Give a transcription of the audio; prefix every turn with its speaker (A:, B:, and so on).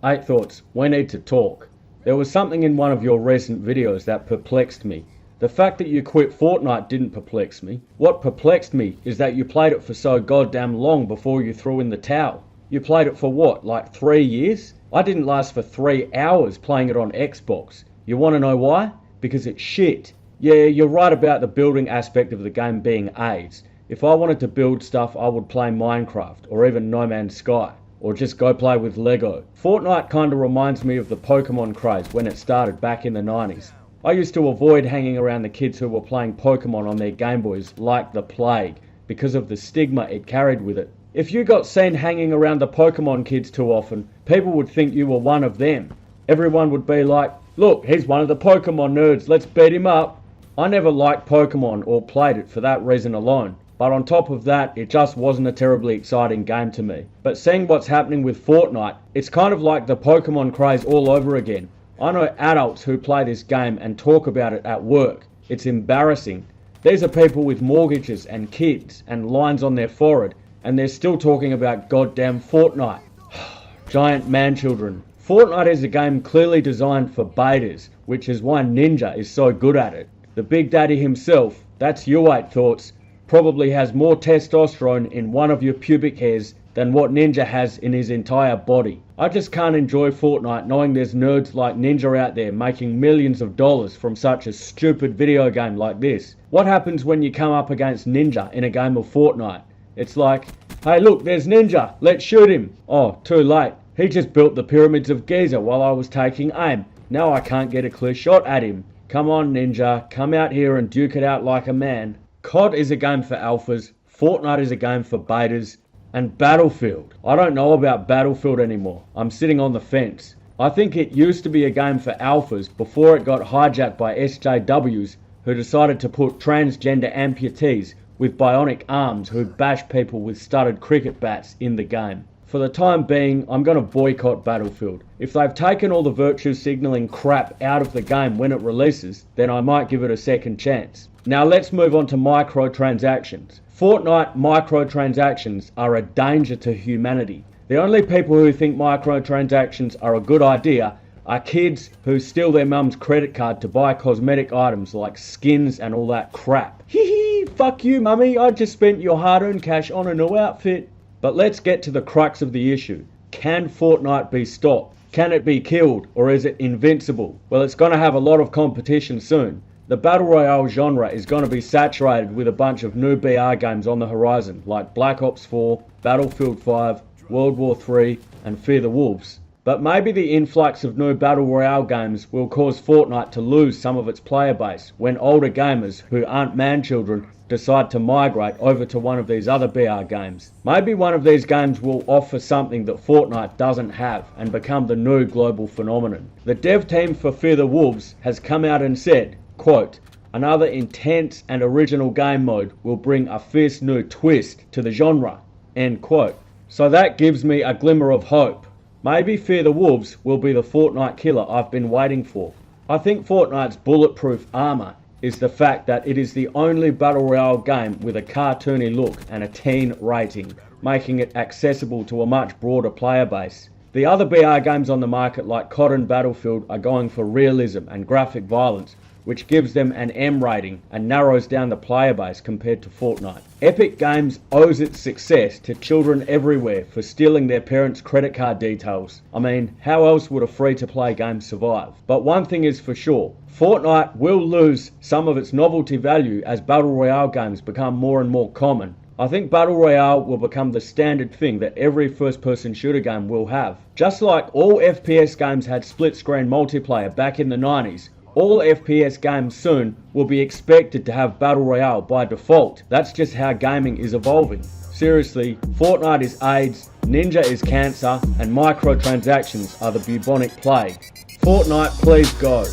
A: 8 thoughts. We need to talk. There was something in one of your recent videos that perplexed me. The fact that you quit Fortnite didn't perplex me. What perplexed me is that you played it for so goddamn long before you threw in the towel. You played it for what, like 3 years? I didn't last for 3 hours playing it on Xbox. You want to know why? Because it's shit. Yeah, you're right about the building aspect of the game being AIDS. If I wanted to build stuff, I would play Minecraft or even No Man's Sky. Or just go play with Lego. Fortnite kinda reminds me of the Pokemon craze when it started back in the 90s. I used to avoid hanging around the kids who were playing Pokemon on their Game Boys like the plague because of the stigma it carried with it. If you got seen hanging around the Pokemon kids too often, people would think you were one of them. Everyone would be like, look, he's one of the Pokemon nerds, let's beat him up. I never liked Pokemon or played it for that reason alone. But on top of that, it just wasn't a terribly exciting game to me. But seeing what's happening with Fortnite, it's kind of like the Pokemon craze all over again. I know adults who play this game and talk about it at work. It's embarrassing. These are people with mortgages and kids and lines on their forehead, and they're still talking about goddamn Fortnite. Giant man-children. Fortnite is a game clearly designed for betas, which is why Ninja is so good at it. The Big Daddy himself, that's you 8 thoughts, probably has more testosterone in one of your pubic hairs than what Ninja has in his entire body. I just can't enjoy Fortnite knowing there's nerds like Ninja out there making millions of dollars from such a stupid video game like this. What happens when you come up against Ninja in a game of Fortnite? It's like, hey look, there's Ninja, let's shoot him. Oh, too late. He just built the pyramids of Giza while I was taking aim. Now I can't get a clear shot at him. Come on Ninja, come out here and duke it out like a man. COD is a game for alphas, Fortnite is a game for betas, and Battlefield. I don't know about Battlefield anymore. I'm sitting on the fence. I think it used to be a game for alphas before it got hijacked by SJWs who decided to put transgender amputees with bionic arms who bash people with studded cricket bats in the game. For the time being, I'm going to boycott Battlefield. If they've taken all the virtue signalling crap out of the game when it releases, then I might give it a second chance. Now let's move on to microtransactions. Fortnite microtransactions are a danger to humanity. The only people who think microtransactions are a good idea are kids who steal their mum's credit card to buy cosmetic items like skins and all that crap. Hee hee, fuck you mummy, I just spent your hard-earned cash on a new outfit. But let's get to the crux of the issue. Can Fortnite be stopped? Can it be killed, or is it invincible? Well, it's going to have a lot of competition soon. The Battle Royale genre is going to be saturated with a bunch of new BR games on the horizon, like Black Ops 4, Battlefield 5, World War 3, and Fear the Wolves. But maybe the influx of new Battle Royale games will cause Fortnite to lose some of its player base when older gamers who aren't man-children decide to migrate over to one of these other BR games. Maybe one of these games will offer something that Fortnite doesn't have and become the new global phenomenon. The dev team for Fear the Wolves has come out and said, quote, another intense and original game mode will bring a fierce new twist to the genre, end quote. So that gives me a glimmer of hope. Maybe Fear the Wolves will be the Fortnite killer I've been waiting for. I think Fortnite's bulletproof armour is the fact that it is the only Battle Royale game with a cartoony look and a teen rating, making it accessible to a much broader player base. The other BR games on the market like COD and Battlefield are going for realism and graphic violence, which gives them an M rating and narrows down the player base compared to Fortnite. Epic Games owes its success to children everywhere for stealing their parents' credit card details. I mean, how else would a free-to-play game survive? But one thing is for sure, Fortnite will lose some of its novelty value as Battle Royale games become more and more common. I think Battle Royale will become the standard thing that every first-person shooter game will have. Just like all FPS games had split-screen multiplayer back in the 90s, all FPS games soon will be expected to have Battle Royale by default. That's just how gaming is evolving. Seriously, Fortnite is AIDS, Ninja is cancer, and microtransactions are the bubonic plague. Fortnite, please go.